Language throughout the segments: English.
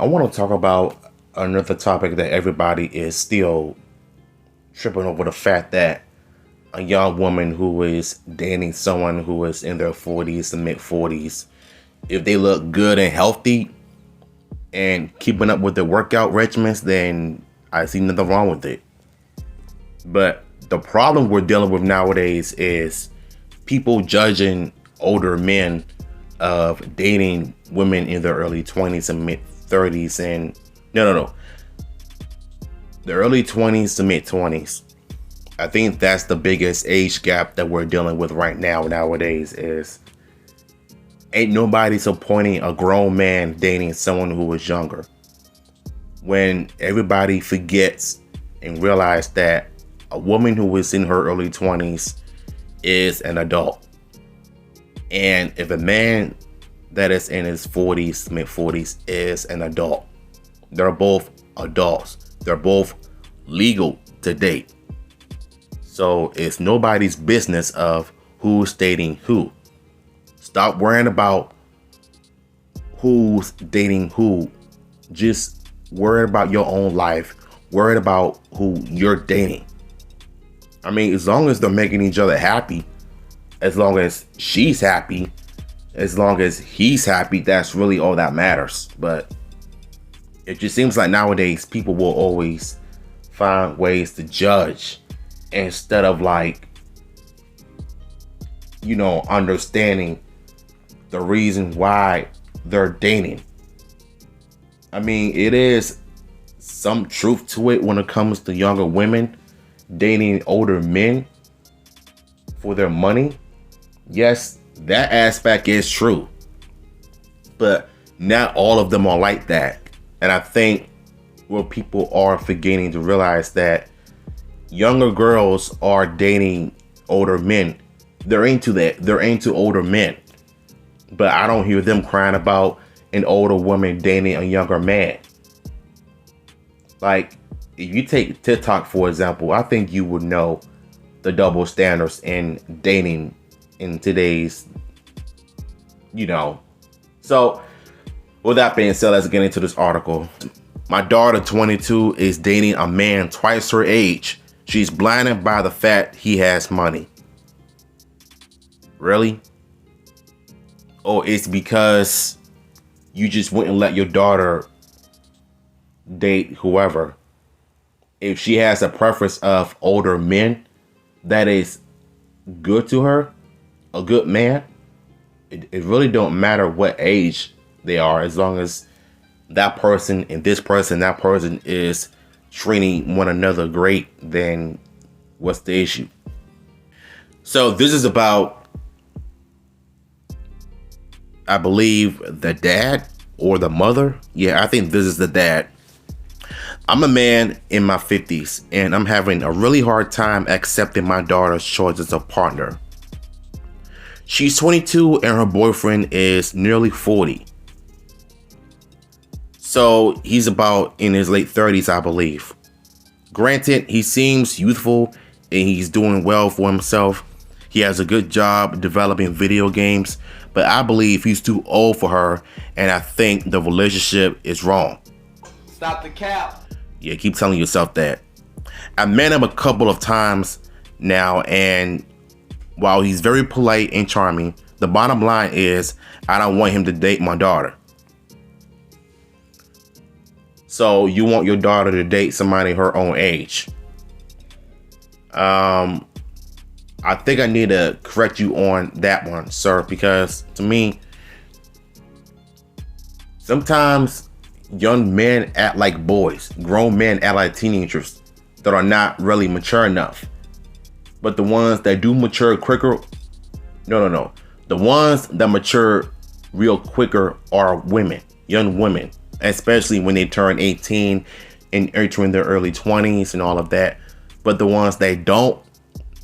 I want to talk about another topic that everybody is still tripping over the fact that a young woman who is dating someone who is in their 40s to mid 40s, if they look good and healthy and keeping up with their workout regimens, then I see nothing wrong with it. But the problem we're dealing with nowadays is people judging older men of dating women in their early 20s and mid 30s, and no, the early 20s to mid 20s. I think that's the biggest age gap that we're dealing with right now nowadays. Is ain't nobody supporting a grown man dating someone who was younger, when everybody forgets and realize that a woman who is in her early 20s is an adult. And if a man that is in his 40s, mid 40s is an adult, they're both adults. They're both legal to date. So it's nobody's business of who's dating who. Stop worrying about who's dating who. Just worry about your own life. Worry about who you're dating. I mean, as long as they're making each other happy, as long as she's happy, as long as he's happy, that's really all that matters. But it just seems like nowadays people will always find ways to judge instead of understanding the reason why they're dating. I mean, it is some truth to it when it comes to younger women dating older men for their money. Yes, that aspect is true, but not all of them are like that. And I think what people are forgetting to realize that younger girls are dating older men. They're into that. They're into older men. But I don't hear them crying about an older woman dating a younger man. Like, if you take TikTok, for example, I think you would know the double standards in dating in today's, So, with that being said, let's get into this article. My daughter, 22, is dating a man twice her age. She's blinded by the fact he has money. Really? Or it's because you just wouldn't let your daughter date whoever. If she has a preference of older men that is good to her, a good man, it really don't matter what age they are, as long as that person and this person, that person is treating one another great, then what's the issue? So this is about, I believe, the dad or the mother. Yeah, I think this is the dad. I'm a man in my 50s, and I'm having a really hard time accepting my daughter's choice as a partner. She's 22 and her boyfriend is nearly 40. So he's about in his late 30s, I believe. Granted, he seems youthful and he's doing well for himself. He has a good job developing video games, but I believe he's too old for her, and I think the relationship is wrong. Stop the cap. Yeah, keep telling yourself that. I met him a couple of times now, and while he's very polite and charming, the bottom line is I don't want him to date my daughter. So you want your daughter to date somebody her own age? I think I need to correct you on that one, sir, because to me, sometimes young men act like boys, grown men act like teenagers that are not really mature enough. But the ones that do mature quicker, no. The ones that mature real quicker are women, young women, especially when they turn 18 and entering their early 20s and all of that. But the ones that don't,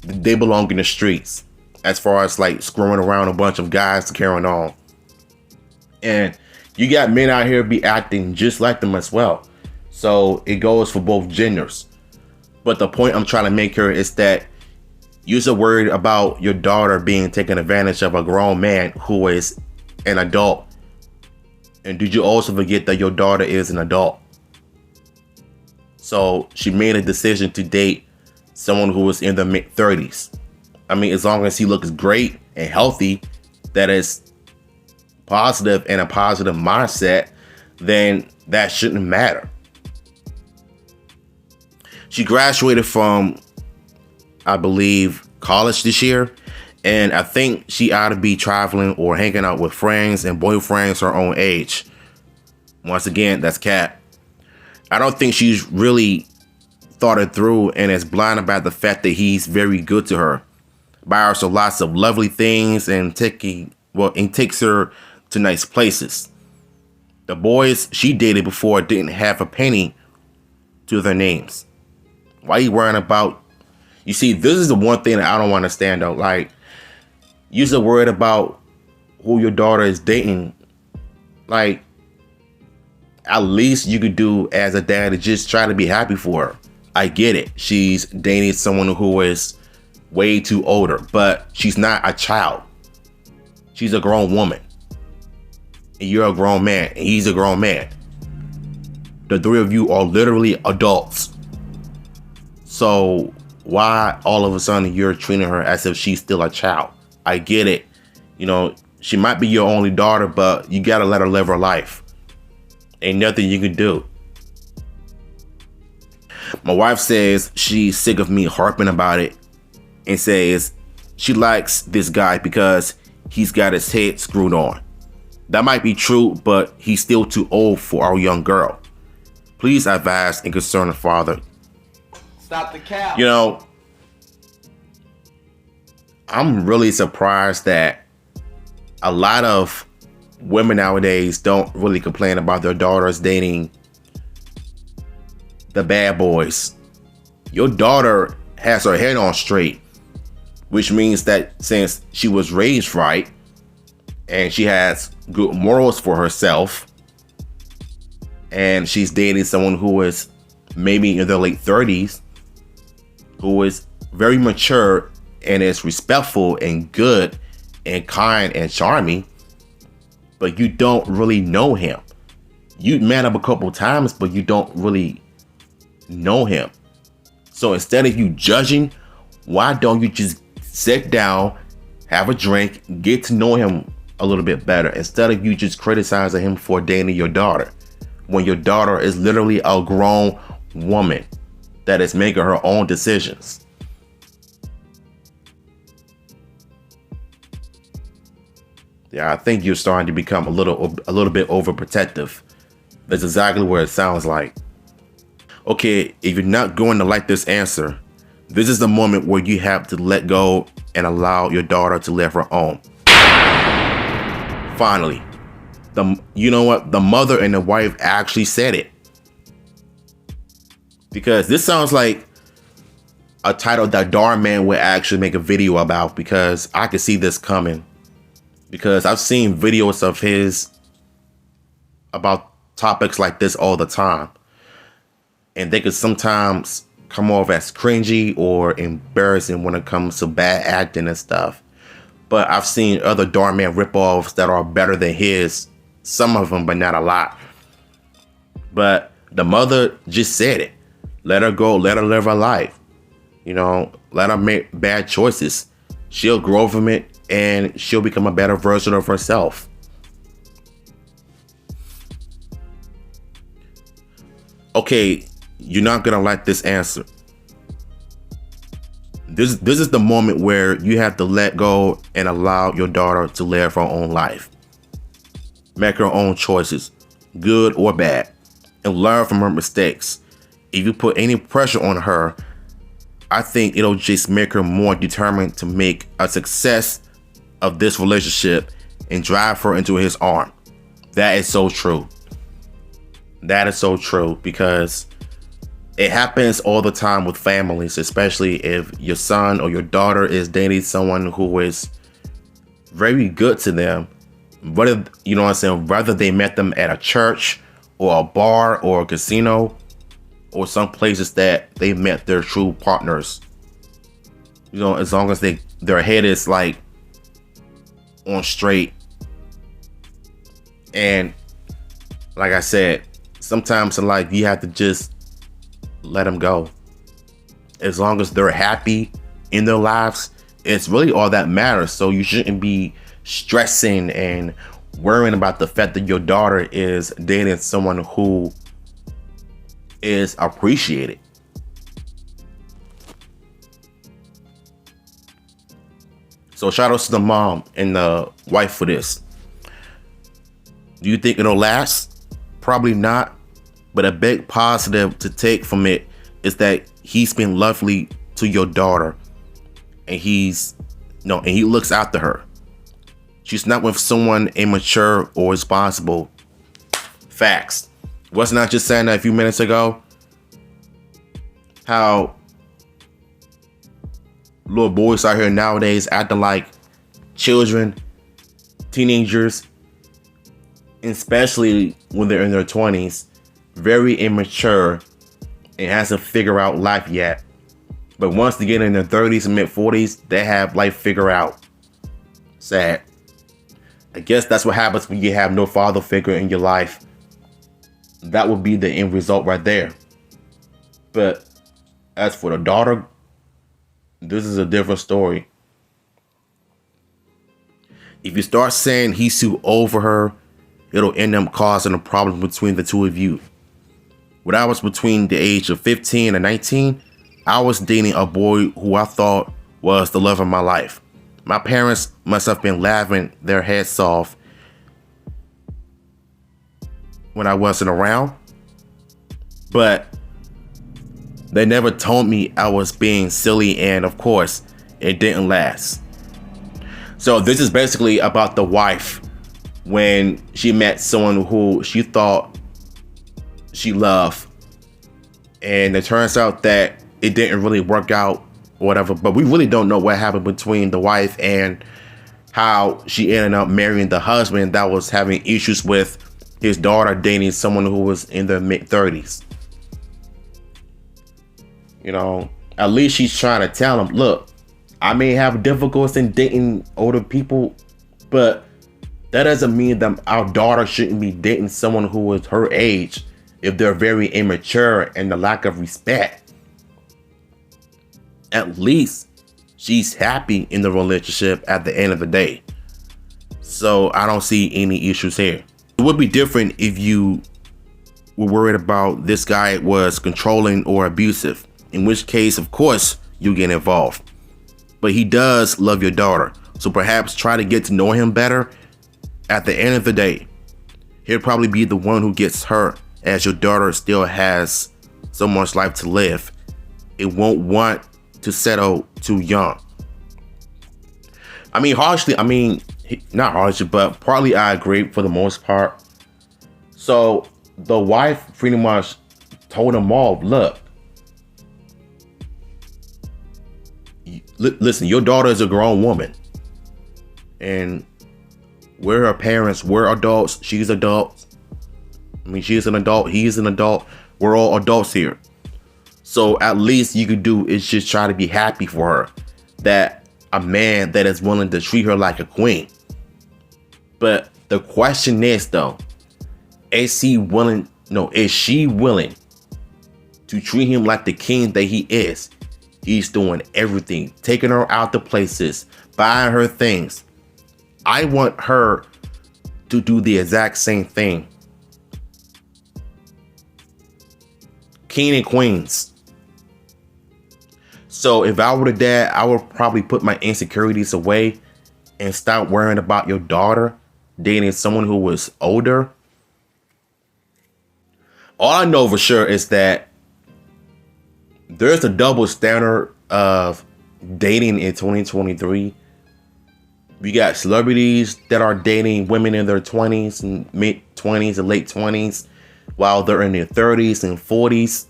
they belong in the streets as far as like screwing around a bunch of guys carrying on. And you got men out here be acting just like them as well. So it goes for both genders. But the point I'm trying to make here is that you're so worried about your daughter being taken advantage of a grown man who is an adult And did you also forget that your daughter is an adult? So she made a decision to date someone who was in their mid-30s. I mean, as long as he looks great and healthy, that is positive and a positive mindset, then that shouldn't matter. She graduated from, I believe, college this year, and I think she ought to be traveling or hanging out with friends and boyfriends her own age. Once again, that's Kat. I don't think she's really thought it through and is blind about the fact that he's very good to her. Buys her lots of lovely things and takes her to nice places. The boys she dated before didn't have a penny to their names. Why are you worrying about? You see, this is the one thing that I don't understand though. Like, you're worried about who your daughter is dating. Like, at least you could do as a dad is just try to be happy for her. I get it. She's dating someone who is way too older, but she's not a child. She's a grown woman. And you're a grown man, and he's a grown man. The three of you are literally adults. So why all of a sudden you're treating her as if she's still a child? I get it. You know, she might be your only daughter, but you gotta let her live her life. Ain't nothing you can do. My wife says she's sick of me harping about it and says she likes this guy because he's got his head screwed on. That might be true, but he's still too old for our young girl. Please advise and concern the father. Stop the cap. You know, I'm really surprised that a lot of women nowadays don't really complain about their daughters dating the bad boys. Your daughter has her head on straight, which means that since she was raised right and she has good morals for herself and she's dating someone who is maybe in their late 30s, who is very mature and is respectful and good and kind and charming, but you don't really know him. You met him a couple times, but you don't really know him. So instead of you judging, why don't you just sit down, have a drink, get to know him a little bit better, instead of you just criticizing him for dating your daughter, when your daughter is literally a grown woman that is making her own decisions. Yeah, I think you're starting to become a little bit overprotective. That's exactly what it sounds like. Okay, if you're not going to like this answer, this is the moment where you have to let go and allow your daughter to live her own. Finally, you know what? The mother and the wife actually said it. Because this sounds like a title that Dhar Mann would actually make a video about, because I could see this coming. Because I've seen videos of his about topics like this all the time. And they could sometimes come off as cringy or embarrassing when it comes to bad acting and stuff. But I've seen other Dhar Mann ripoffs that are better than his. Some of them, but not a lot. But the mother just said it. Let her go. Let her live her life. You know, let her make bad choices. She'll grow from it and she'll become a better version of herself. Okay, you're not gonna like this answer. This is the moment where you have to let go and allow your daughter to live her own life. Make her own choices, good or bad, and learn from her mistakes. If you put any pressure on her, I think it'll just make her more determined to make a success of this relationship and drive her into his arm. That is so true. That is so true, because it happens all the time with families, especially if your son or your daughter is dating someone who is very good to them. Whether, you know what I'm saying, whether they met them at a church or a bar or a casino or some places that they met their true partners. You know, as long as their head is like on straight and like I said, sometimes in life you have to just let them go. As long as they're happy in their lives, it's really all that matters. So you shouldn't be stressing and worrying about the fact that your daughter is dating someone who is appreciated. So shout out to the mom and the wife for this. Do you think it'll last? Probably not. But a big positive to take from it is that he's been lovely to your daughter, and he looks after her. She's not with someone immature or irresponsible. Facts. Wasn't I just saying that a few minutes ago? How little boys out here nowadays acting like children, teenagers, especially when they're in their 20s, very immature and hasn't figured out life yet. But once they get in their 30s and mid 40s, they have life figured out. Sad. I guess that's what happens when you have no father figure in your life. That would be the end result right there. But as for the daughter, this is a different story. If you start saying he's too old for her, it'll end up causing a problem between the two of you. When I was between the age of 15 and 19, I was dating a boy who I thought was the love of my life. My parents must have been laughing their heads off when I wasn't around, but they never told me I was being silly, and of course, it didn't last. So this is basically about the wife when she met someone who she thought she loved, and it turns out that it didn't really work out or whatever, but we really don't know what happened between the wife and how she ended up marrying the husband that was having issues with his daughter dating someone who was in their mid-30s. You know, at least she's trying to tell him, look, I may have difficulties in dating older people, but that doesn't mean that our daughter shouldn't be dating someone who is her age if they're very immature and the lack of respect. At least she's happy in the relationship at the end of the day. So I don't see any issues here. It would be different if you were worried about this guy was controlling or abusive, in which case, of course, you get involved. But he does love your daughter, so perhaps try to get to know him better. At the end of the day, he'll probably be the one who gets hurt, as your daughter still has so much life to live. It won't want to settle too young. Not harshly, but partly I agree for the most part. So the wife pretty much told him off, look, listen, your daughter is a grown woman, and we're her parents, we're adults, she's adult. She's an adult, he's an adult, we're all adults here. So at least you could do is just try to be happy for her, that a man that is willing to treat her like a queen. But the question is though, is she willing to treat him like the king that he is? He's doing everything, taking her out to places, buying her things. I want her to do the exact same thing. King and queens. So if I were the dad, I would probably put my insecurities away and stop worrying about your daughter dating someone who was older. All I know for sure is that there's a double standard of dating in 2023. We got celebrities that are dating women in their 20s and mid 20s and late 20s while they're in their 30s and 40s.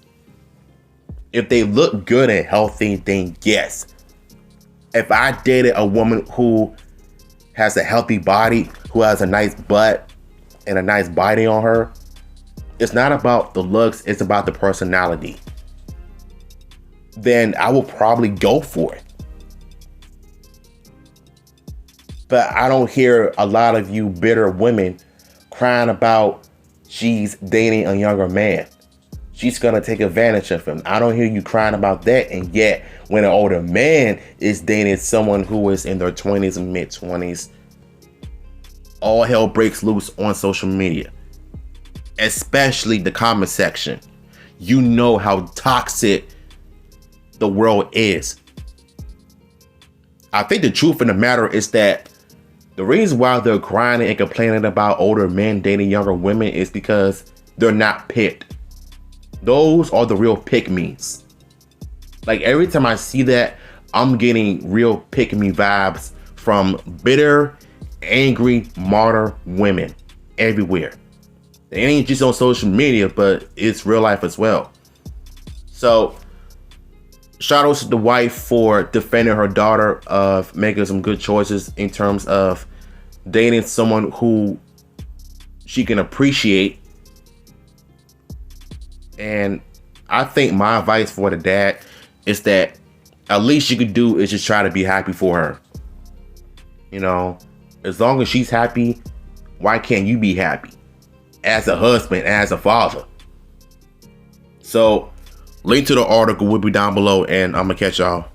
If they look good and healthy, then yes. If I dated a woman who has a healthy body, who has a nice butt and a nice body on her, it's not about the looks, it's about the personality, then I will probably go for it. But I don't hear a lot of you bitter women crying about she's dating a younger man. She's gonna take advantage of him. I don't hear you crying about that. And yet, when an older man is dating someone who is in their 20s and mid-20s, all hell breaks loose on social media, especially the comment section. You know how toxic the world is. I think the truth of the matter is that the reason why they're crying and complaining about older men dating younger women is because they're not picked. Those are the real pick-me's. Like, every time I see that, I'm getting real pick-me vibes from bitter, angry, martyr women everywhere. It ain't just on social media, but it's real life as well. So, shout out to the wife for defending her daughter of making some good choices in terms of dating someone who she can appreciate. And I think my advice for the dad is that at least you could do is just try to be happy for her. You know, as long as she's happy, why can't you be happy? As a husband, as a father. So, link to the article will be down below, and I'm gonna catch y'all